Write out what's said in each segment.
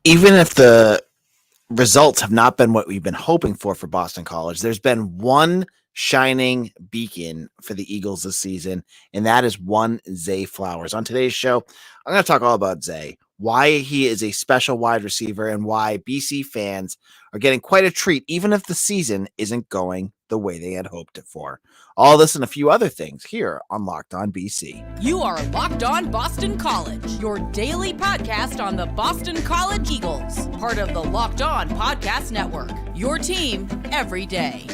even if the results have not been what we've been hoping for Boston College, there's been one shining beacon for the Eagles this season, and that is one Zay Flowers. On today's show, I'm going to talk all about Zay, why he is a special wide receiver, and why BC fans are getting quite a treat, even if the season isn't going the way they had hoped it for. All this and a few other things here on Locked On BC. You are Locked On Boston College, your daily podcast on the Boston College Eagles, part of the Locked On Podcast Network, your team every day.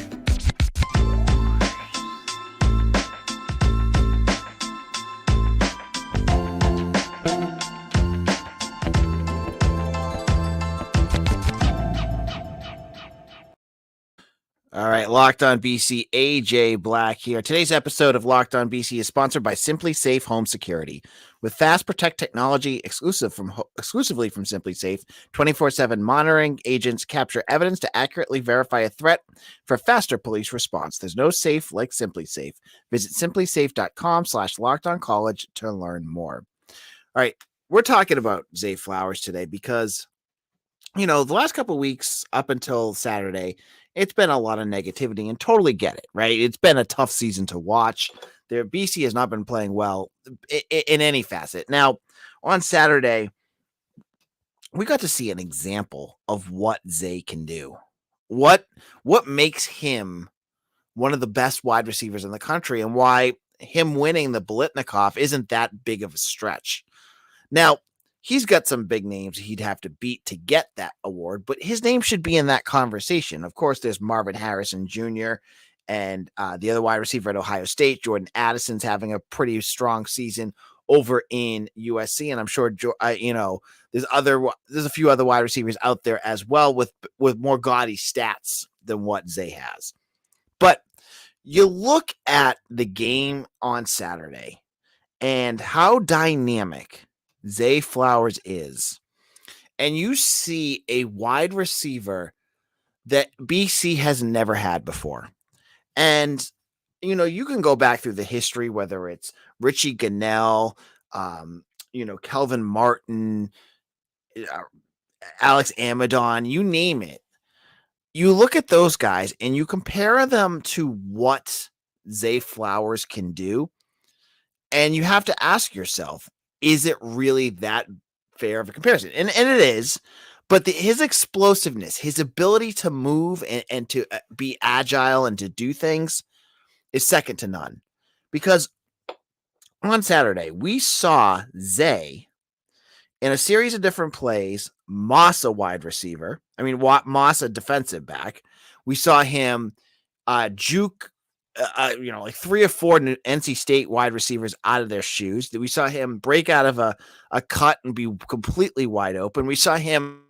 All right, Locked On BC, AJ Black here. Today's episode of Locked On BC is sponsored by SimpliSafe Home Security. With Fast Protect technology exclusively from SimpliSafe, 24/7 monitoring, agents capture evidence to accurately verify a threat for faster police response. There's no safe like SimpliSafe. Visit simplisafe.com/lockedoncollege to learn more. All right, we're talking about Zay Flowers today because, the last couple of weeks up until Saturday, it's been a lot of negativity, and totally get it, right? It's been a tough season to watch. Their BC has not been playing well in any facet. Now, on Saturday, we got to see an example of what Zay can do. What makes him one of the best wide receivers in the country, and why him winning the Blitnikoff isn't that big of a stretch. Now, he's got some big names he'd have to beat to get that award, but his name should be in that conversation. Of course, there's Marvin Harrison Jr. and the other wide receiver at Ohio State, Jordan Addison's having a pretty strong season over in USC, and I'm sure there's a few other wide receivers out there as well with more gaudy stats than what Zay has. But you look at the game on Saturday and how dynamic Zay Flowers is, and you see a wide receiver that BC has never had before. And, you can go back through the history, whether it's Richie Gunnell, Kelvin Martin, Alex Amadon, you name it. You look at those guys and you compare them to what Zay Flowers can do, and you have to ask yourself, is it really that fair of a comparison? And it is, but his explosiveness, his ability to move and to be agile and to do things is second to none. Because on Saturday, we saw Zay in a series of different plays, Moss a wide receiver. Moss a defensive back. We saw him juke like 3 or 4 NC State wide receivers out of their shoes. We saw him break out of a cut and be completely wide open. We saw him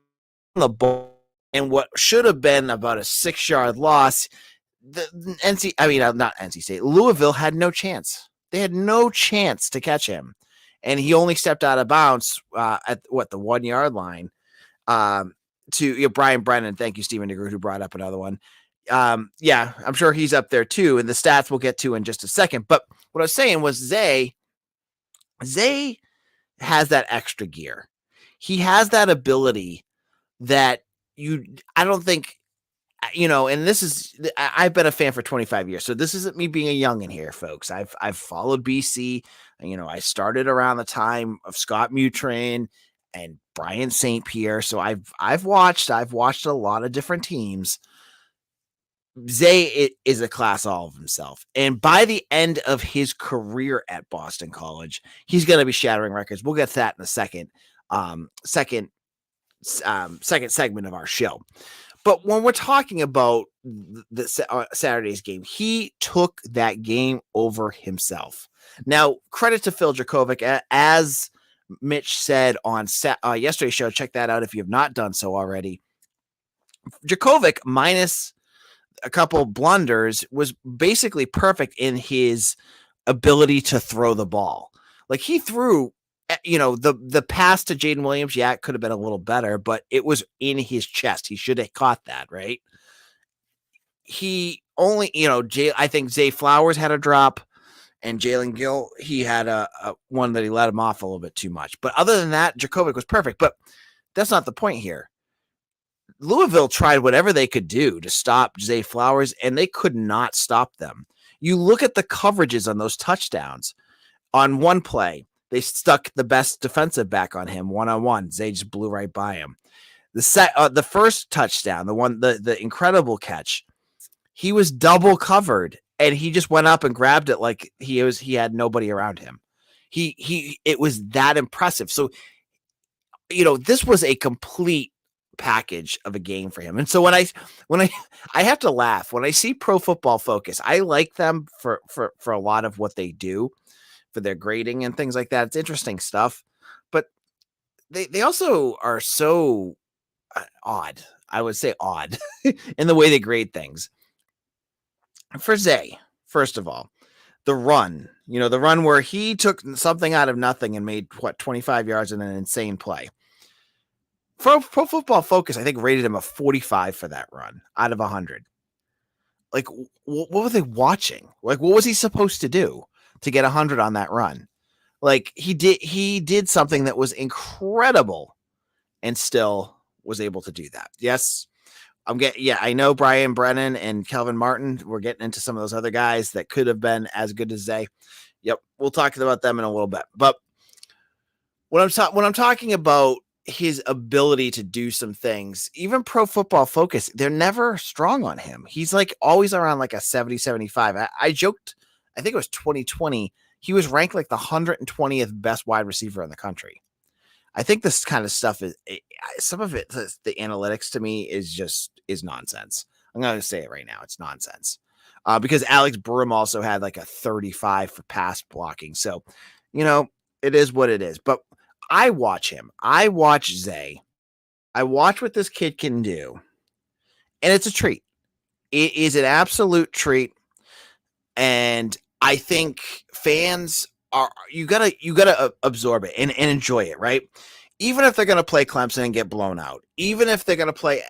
on the ball and what should have been about a 6-yard loss. Not NC State. Louisville had no chance. They had no chance to catch him, and he only stepped out of bounds at the 1-yard line. To Brian Brennan, thank you, Stephen DeGroot, who brought up another one. I'm sure he's up there too, and the stats we'll get to in just a second. But what I was saying was Zay has that extra gear. He has that ability that I don't think, and I've been a fan for 25 years, so this isn't me being a youngin' here, folks. I've followed BC. I started around the time of Scott Mutrain and Brian St. Pierre, so I've watched a lot of different teams. Zay is a class all of himself. And by the end of his career at Boston College, he's going to be shattering records. We'll get to that in the second segment of our show. But when we're talking about Saturday's game, he took that game over himself. Now, credit to Phil Dracovic. As Mitch said on yesterday's show, check that out if you have not done so already. Dracovic, minus a couple blunders, was basically perfect in his ability to throw the ball. Like, he threw, the pass to Jaden Williams, it could have been a little better, but it was in his chest. He should have caught that, right? He only, I think Zay Flowers had a drop, and Jalen Gill, he had a one that he let him off a little bit too much. But other than that, Dracovic was perfect. But that's not the point here. Louisville tried whatever they could do to stop Zay Flowers, and they could not stop them. You look at the coverages on those touchdowns. On one play, they stuck the best defensive back on him one-on-one. Zay just blew right by him. The first touchdown, the incredible catch, he was double covered, and he just went up and grabbed it like he had nobody around him. It was that impressive. So, this was a complete package of a game for him. And so when I have to laugh when I see Pro Football Focus. I like them for a lot of what they do for their grading and things like that. It's interesting stuff, but they also are so odd. I would say odd in the way they grade things. For Zay, first of all, the run where he took something out of nothing and made 25 yards in an insane play. Pro Football Focus, I think, rated him a 45 for that run out of 100. Like, what were they watching? Like, what was he supposed to do to get 100 on that run? Like, he did something that was incredible and still was able to do that. Yes, I know Brian Brennan and Kelvin Martin. We're getting into some of those other guys that could have been as good as Zay. Yep, we'll talk about them in a little bit. But when I'm talking about his ability to do some things, even Pro Football Focus, they're never strong on him. He's like always around like a 70, 75. I joked, I think it was 2020, he was ranked like the 120th best wide receiver in the country. I think this kind of stuff some of it, the analytics to me is nonsense. I'm going to say it right now. It's nonsense. Because Alex Brum also had like a 35 for pass blocking. So, it is what it is. But I watch him. I watch Zay. I watch what this kid can do. And it's a treat. It is an absolute treat. And I think fans you gotta absorb it and enjoy it, right? Even if they're going to play Clemson and get blown out, even if they're going to play,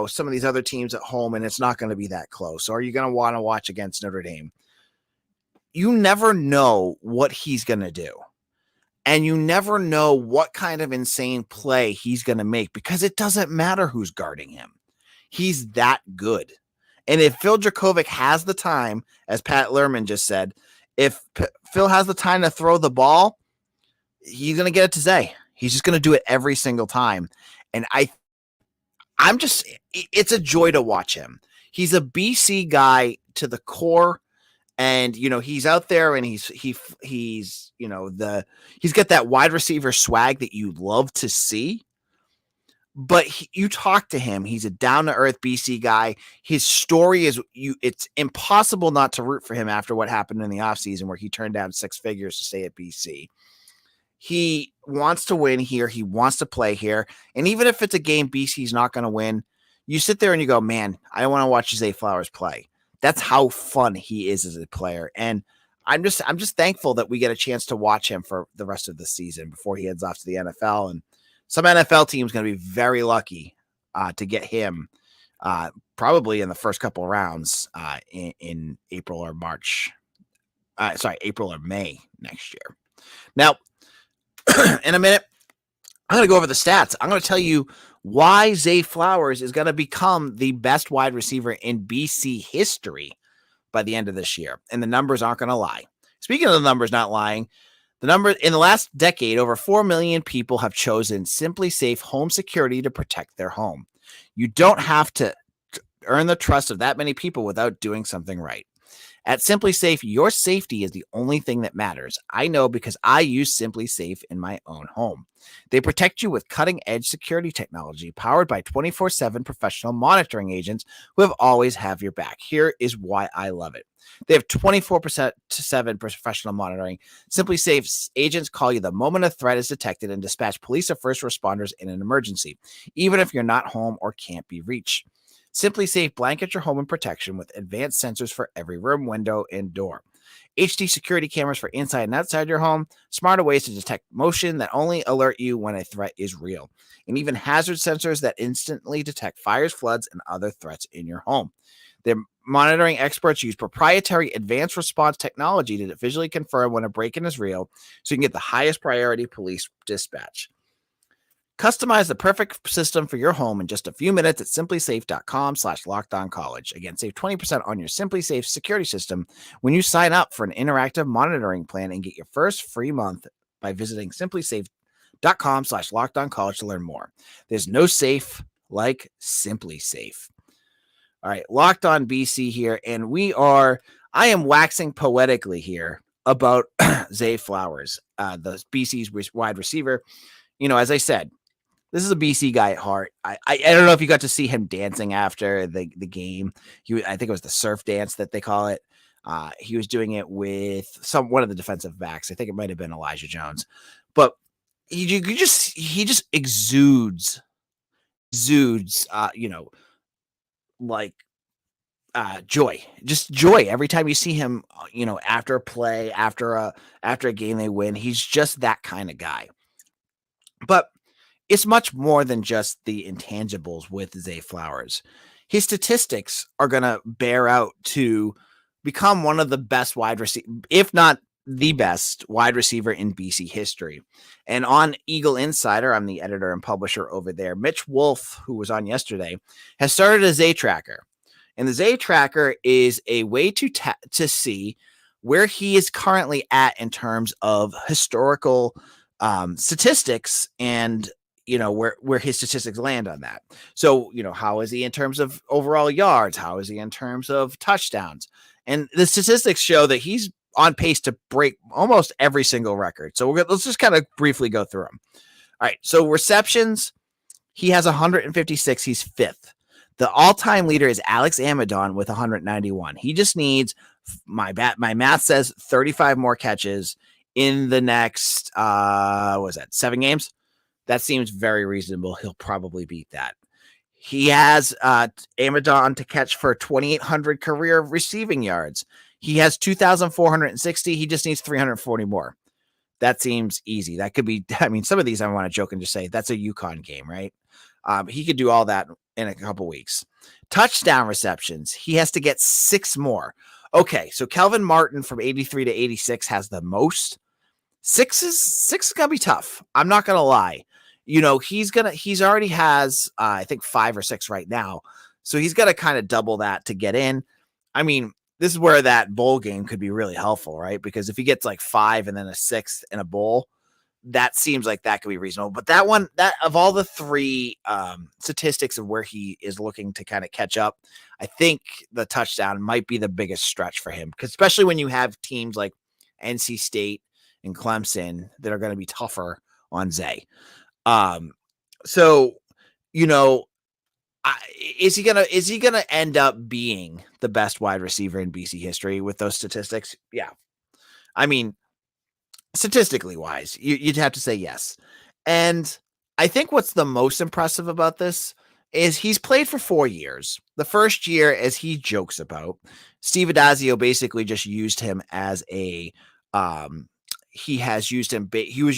some of these other teams at home and it's not going to be that close, or you're going to want to watch against Notre Dame, you never know what he's going to do. And you never know what kind of insane play he's going to make because it doesn't matter who's guarding him. He's that good. And if Phil Dracovic has the time, as Pat Lerman just said, if Phil has the time to throw the ball, he's going to get it to Zay. He's just going to do it every single time. And it's a joy to watch him. He's a BC guy to the core. And, he's out there and he's got that wide receiver swag that you love to see. But you talk to him, he's a down to earth BC guy. His story it's impossible not to root for him after what happened in the offseason where he turned down 6 figures to stay at BC. He wants to win here. He wants to play here. And even if it's a game BC's not going to win, you sit there and you go, man, I want to watch Zay Flowers play. That's how fun he is as a player. And I'm just thankful that we get a chance to watch him for the rest of the season before he heads off to the NFL. And some NFL team's going to be very lucky to get him probably in the first couple of rounds in April or May next year. Now, in a minute, I'm going to go over the stats. I'm going to tell you why Zay Flowers is going to become the best wide receiver in BC history by the end of this year. And the numbers aren't going to lie. Speaking of the numbers not lying, the number in the last decade, over 4 million people have chosen SimpliSafe home security to protect their home. You don't have to earn the trust of that many people without doing something right. At SimpliSafe, your safety is the only thing that matters. I know because I use SimpliSafe in my own home. They protect you with cutting-edge security technology powered by 24/7 professional monitoring agents who have always have your back. Here is why I love it. They have 24/7 professional monitoring. SimpliSafe's agents call you the moment a threat is detected and dispatch police or first responders in an emergency, even if you're not home or can't be reached. SimpliSafe blankets your home in protection with advanced sensors for every room, window, and door. HD security cameras for inside and outside your home, smarter ways to detect motion that only alert you when a threat is real, and even hazard sensors that instantly detect fires, floods, and other threats in your home. Their monitoring experts use proprietary advanced response technology to visually confirm when a break-in is real, so you can get the highest priority police dispatch. Customize the perfect system for your home in just a few minutes at simplisafe.com/lockedoncollege. Again, save 20% on your SimpliSafe security system when you sign up for an interactive monitoring plan and get your first free month by visiting simplisafe.com/lockedoncollege to learn more. There's no safe like SimpliSafe. All right, Locked On BC here, and I am waxing poetically here about Zay Flowers, the BC's wide receiver. As I said, this is a BC guy at heart. I don't know if you got to see him dancing after the game. I think it was the surf dance that they call it. He was doing it with one of the defensive backs. I think it might have been Elijah Jones, but he just exudes, like joy, just joy every time you see him. After a play, after a game they win, he's just that kind of guy. But it's much more than just the intangibles with Zay Flowers. His statistics are going to bear out to become one of the best wide receiver, if not the best wide receiver in BC history. And on Eagle Insider, I'm the editor and publisher over there. Mitch Wolf, who was on yesterday, has started a Zay tracker. And the Zay tracker is a way to see where he is currently at in terms of historical statistics and where his statistics land on that. So, how is he in terms of overall yards? How is he in terms of touchdowns? And the statistics show that he's on pace to break almost every single record. So let's just kind of briefly go through them. All right. So receptions, he has 156. He's fifth. The all-time leader is Alex Amidon with 191. He just needs, my math says, 35 more catches in the next, 7 games? That seems very reasonable. He'll probably beat that. He has Amidon to catch for 2,800 career receiving yards. He has 2,460. He just needs 340 more. That seems easy. That could be, some of these I want to joke and just say that's a UConn game, right? He could do all that in a couple weeks. Touchdown receptions. He has to get 6 more. Okay, so Kelvin Martin from 83 to 86 has the most. 6 is gonna be tough. I'm not gonna lie. He's already has I think 5 or 6 right now. So he's got to kind of double that to get in. This is where that bowl game could be really helpful, right? Because if he gets like 5 and then a 6th in a bowl, that seems like that could be reasonable. But that of all the 3 statistics of where he is looking to kind of catch up, I think the touchdown might be the biggest stretch for him, because especially when you have teams like NC State and Clemson that are going to be tougher on Zay. Is he gonna end up being the best wide receiver in BC history with those statistics? Yeah. Statistically wise, you'd have to say yes. And I think what's the most impressive about this is he's played for 4 years. The first year, as he jokes about, Steve Adazio basically just used him as a, he was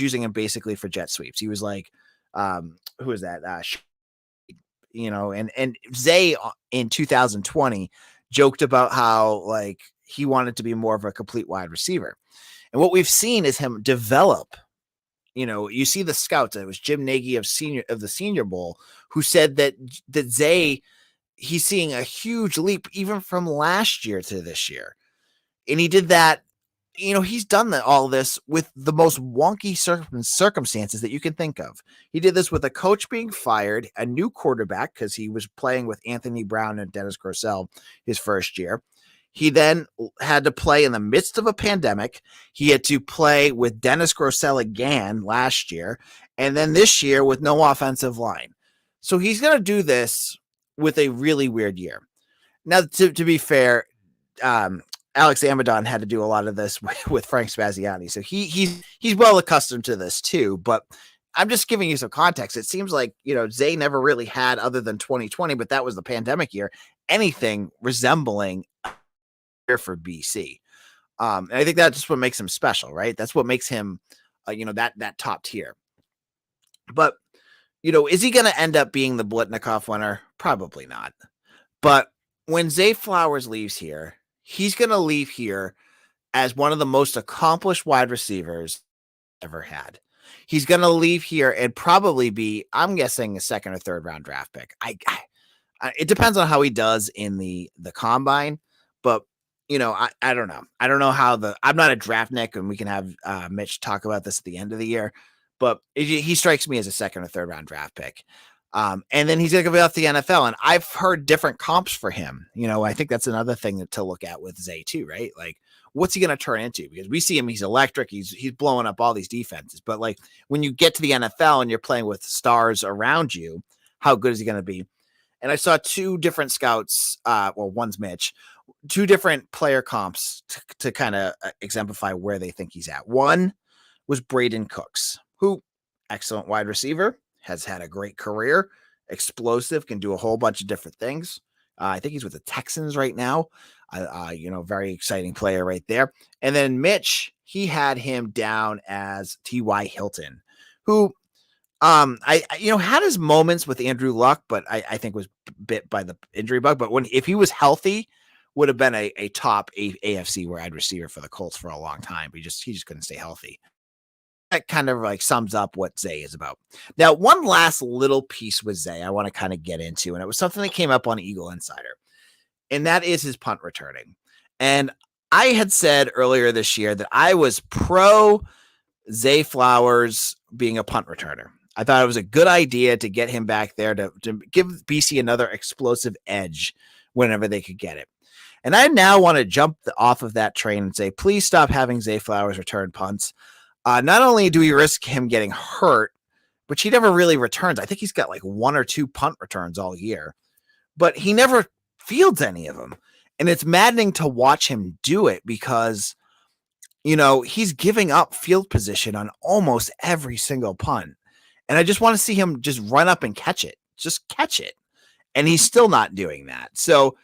using him basically for jet sweeps. He was like, who is that? And Zay in 2020 joked about how like he wanted to be more of a complete wide receiver. And what we've seen is him develop. You see the scouts. It was Jim Nagy of the Senior Bowl who said that Zay, he's seeing a huge leap even from last year to this year. And he did that. He's done all this with the most wonky circumstances that you can think of. He did this with a coach being fired, a new quarterback, because he was playing with Anthony Brown and Dennis Grosel his first year. He then had to play in the midst of a pandemic. He had to play with Dennis Grosel again last year, and then this year with no offensive line. So he's going to do this with a really weird year. Now, to be fair, Alex Amidon had to do a lot of this with Frank Spaziani. So he's well accustomed to this too, but I'm just giving you some context. It seems like, Zay never really had, other than 2020, but that was the pandemic year, anything resembling a year for BC. And I think that's just what makes him special, right? That's what makes him, that top tier. But, is he going to end up being the Blitnikoff winner? Probably not. But when Zay Flowers leaves here, he's going to leave here as one of the most accomplished wide receivers ever had. He's going to leave here and probably be, I'm guessing, a second or third round draft pick. It depends on how he does in the combine, but I don't know. I don't know how I'm not a draft nick, and we can have Mitch talk about this at the end of the year, but he strikes me as a second or third round draft pick. And then he's going to go out the NFL, and I've heard different comps for him. I think that's another thing to look at with Zay too, right? Like, what's he going to turn into? Because we see him, he's electric. He's blowing up all these defenses. But like when you get to the NFL and you're playing with stars around you, how good is he going to be? And I saw two different scouts. One's Mitch, two different player comps to kind of exemplify where they think he's at. One was Braden Cooks, who excellent wide receiver, has had a great career, explosive, can do a whole bunch of different things. I think he's with the Texans right now. Very exciting player right there. And then Mitch, he had him down as T.Y. Hilton, who had his moments with Andrew Luck, but I think was bit by the injury bug. But if he was healthy, would have been a top AFC wide receiver for the Colts for a long time. But he just couldn't stay healthy. That kind of like sums up what Zay is about. Now, one last little piece with Zay I want to kind of get into, and it was something that came up on Eagle Insider, and that is his punt returning. And I had said earlier this year that I was pro Zay Flowers being a punt returner. I thought it was a good idea to get him back there to give BC another explosive edge whenever they could get it. And I now want to jump off of that train and say, please stop having Zay Flowers return punts. Not only do we risk him getting hurt, but he never really returns. I think he's got like one or two punt returns all year, but he never fields any of them. And it's maddening to watch him do it because, he's giving up field position on almost every single punt. And I just want to see him just run up and catch it. Just catch it. And he's still not doing that. So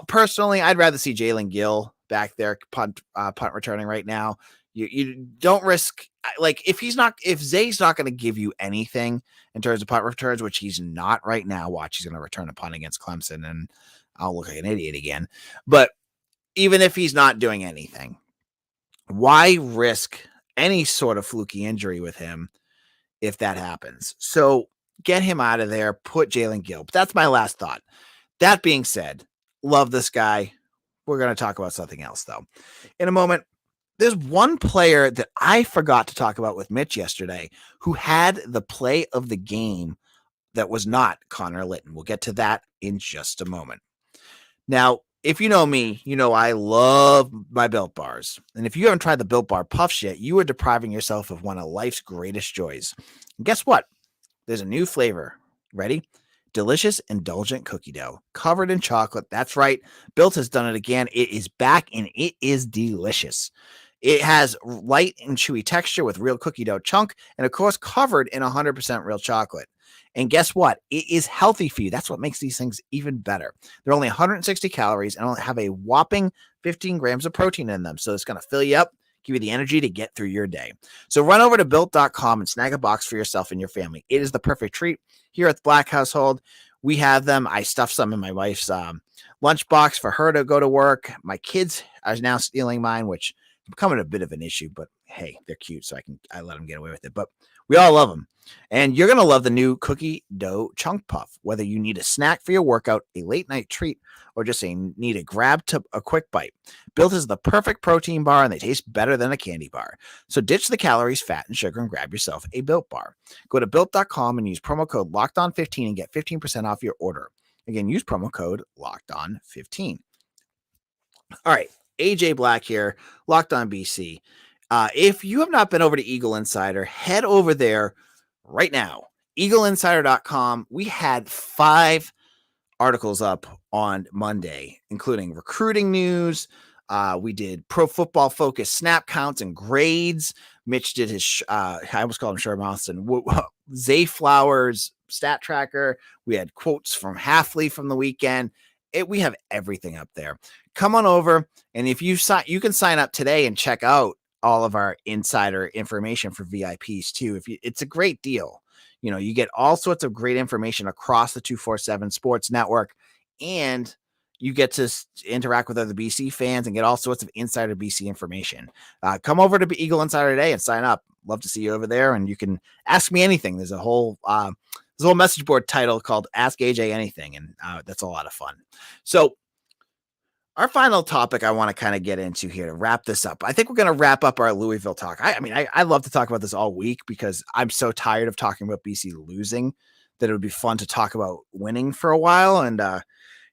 personally, I'd rather see Jalen Gill back there punt returning right now. You don't risk, like, if Zay's not going to give you anything in terms of punt returns, which he's not right now. Watch, he's going to return a punt against Clemson and I'll look like an idiot again. But even if he's not doing anything, why risk any sort of fluky injury with him if that happens? So get him out of there, put Jalen Gill. But that's my last thought. That being said, love this guy. We're going to talk about something else, though, in a moment. There's one player that I forgot to talk about with Mitch yesterday who had the play of the game that was not Connor Litton. We'll get to that in just a moment. Now, if you know me, I love my Built Bars. And if you haven't tried the Built Bar Puffs yet, you are depriving yourself of one of life's greatest joys. And guess what? There's a new flavor. Ready? Delicious, indulgent cookie dough covered in chocolate. That's right. Built has done it again. It is back and it is delicious. It has light and chewy texture with real cookie dough chunk and, of course, covered in 100% real chocolate. And guess what? It is healthy for you. That's what makes these things even better. They're only 160 calories and only have a whopping 15 grams of protein in them. So it's going to fill you up, give you the energy to get through your day. So run over to Built.com and snag a box for yourself and your family. It is the perfect treat. Here at the Black Household, we have them. I stuffed some in my wife's lunchbox for her to go to work. My kids are now stealing mine, which is becoming a bit of an issue, but hey, they're cute, so I let them get away with it. But we all love them. And you're going to love the new cookie dough chunk puff. Whether you need a snack for your workout, a late night treat, or just need a grab to a quick bite, Built is the perfect protein bar, and they taste better than a candy bar. So ditch the calories, fat, and sugar and grab yourself a Built bar. Go to Built.com and use promo code LOCKEDON15 and get 15% off your order. Again, use promo code LOCKEDON15. All right, AJ Black here, Locked On BC. If you have not been over to Eagle Insider, head over there right now. EagleInsider.com. We had 5 articles up on Monday, including recruiting news. We did Pro Football Focus snap counts and grades. Mitch did his, I almost called him Sherman Austin, Zay Flowers stat tracker. We had quotes from Halfley from the weekend. We have everything up there. Come on over, and if you can sign up today and check out all of our insider information for VIPs too. It's a great deal. You get all sorts of great information across the 247 Sports Network, and you get to interact with other BC fans and get all sorts of insider BC information. Come over to Eagle Insider today and sign up. love to see you over there, and you can ask me anything. There's a whole message board title called Ask AJ Anything, and that's a lot of fun. So our final topic I want to kind of get into here to wrap this up. I think we're going to wrap up our Louisville talk. I love to talk about this all week because I'm so tired of talking about BC losing that it would be fun to talk about winning for a while. And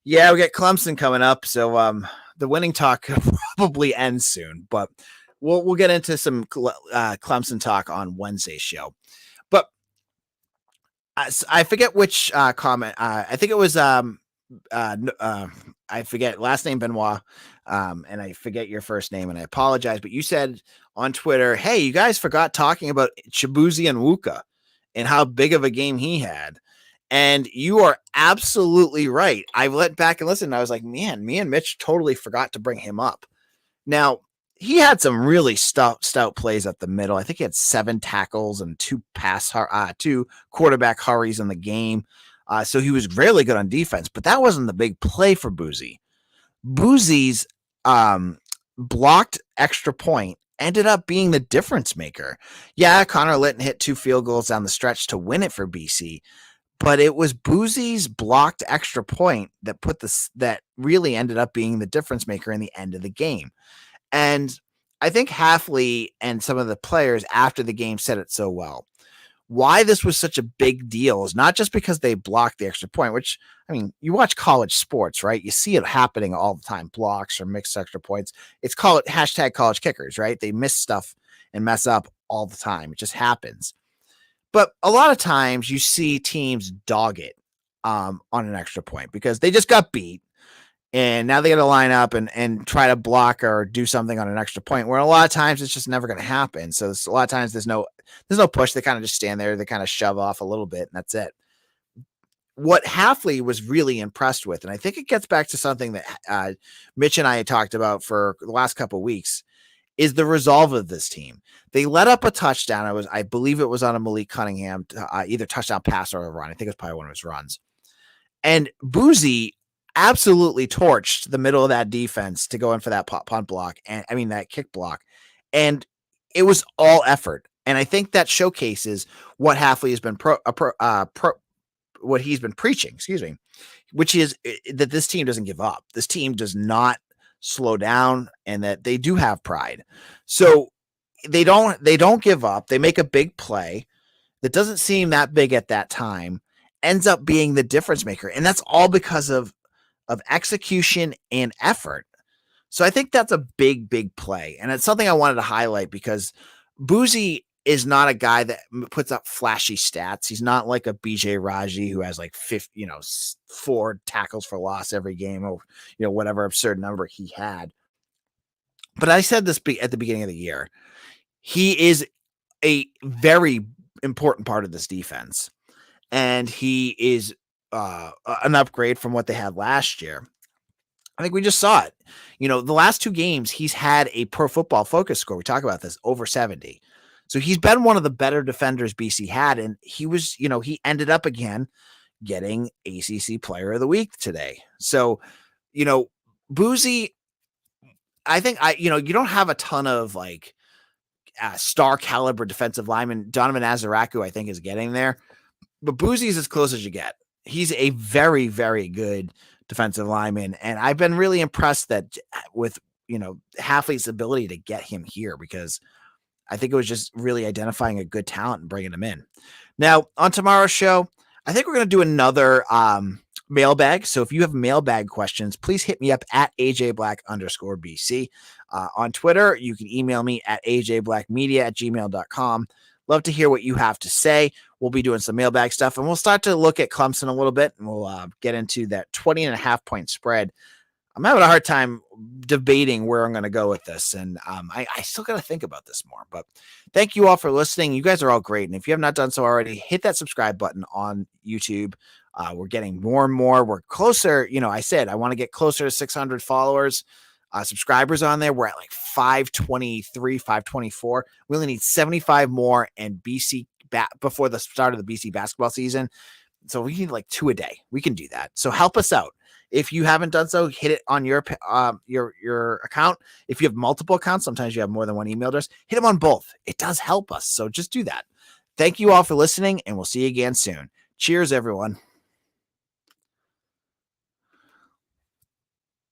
we get Clemson coming up, so the winning talk could probably end soon. But we'll get into some Clemson talk on Wednesday's show. But I forget which comment. I think it was I forget last name Benoit, and I forget your first name, and I apologize. But you said on Twitter, "Hey, you guys forgot talking about Chibueze Onwuka and how big of a game he had." And you are absolutely right. I went back and listened. And I was like, man, me and Mitch totally forgot to bring him up. Now, he had some really stout plays up the middle. I think he had 7 tackles and 2 quarterback hurries in the game. So he was really good on defense, but that wasn't the big play for Boozy. Boozy's blocked extra point ended up being the difference maker. Yeah, Connor Litton hit 2 field goals down the stretch to win it for BC, but it was Boozy's blocked extra point that really ended up being the difference maker in the end of the game. And I think Halfley and some of the players after the game said it so well. Why this was such a big deal is not just because they blocked the extra point, which, I mean, you watch college sports, right? You see it happening all the time, blocks or mixed extra points. It's called hashtag college kickers, right? They miss stuff and mess up all the time. It just happens. But a lot of times you see teams dog it on an extra point because they just got beat. And now they got to line up and try to block or do something on an extra point where a lot of times it's just never going to happen. So a lot of times there's no push. They kind of just stand there. They kind of shove off a little bit and that's it. What Halfley was really impressed with, and I think it gets back to something that Mitch and I had talked about for the last couple of weeks, is the resolve of this team. They let up a touchdown. I believe it was on a Malik Cunningham, either touchdown pass or a run. I think it was probably one of his runs. And Boozy absolutely torched the middle of that defense to go in for that punt block, and that kick block. And it was all effort. And I think that showcases what Halfley has been what he's been preaching, which is that this team doesn't give up. This team does not slow down, and that they do have pride. So they don't give up. They make a big play that doesn't seem that big at that time, ends up being the difference maker. And that's all because of execution and effort. So I think that's a big, big play. And it's something I wanted to highlight because Boozy is not a guy that puts up flashy stats. He's not like a BJ Raji who has like 4 tackles for loss every game or, whatever absurd number he had. But I said this at the beginning of the year. He is a very important part of this defense. And he is an upgrade from what they had last year. I think we just saw it. The last 2 games, he's had a Pro Football Focus score. We talk about this, over 70. So he's been one of the better defenders BC had. And he was, he ended up again getting ACC Player of the Week today. So, Boozy, I think you don't have a ton of like star caliber defensive lineman. Donovan Azaraku, I think, is getting there. But Boozy's as close as you get. He's a very, very good defensive lineman. And I've been really impressed with Halfley's ability to get him here, because I think it was just really identifying a good talent and bringing him in. Now, on tomorrow's show, I think we're going to do another mailbag. So if you have mailbag questions, please hit me up at AJBlack_BC. On Twitter, you can email me at ajblackmedia@gmail.com. Love to hear what you have to say. We'll be doing some mailbag stuff, and we'll start to look at Clemson a little bit, and we'll get into that 20.5 point spread. I'm having a hard time debating where I'm going to go with this, and I still got to think about this more. But thank you all for listening. You guys are all great, and if you have not done so already, hit that subscribe button on YouTube. We're getting more and more. We're closer. I said I want to get closer to 600 followers. Subscribers on there. We're at like 523, 524. We only need 75 more and BC before the start of the BC basketball season. So we need like 2 a day. We can do that. So help us out. If you haven't done so, hit it on your account. If you have multiple accounts, sometimes you have more than one email address, hit them on both. It does help us. So just do that. Thank you all for listening, and we'll see you again soon. Cheers, everyone.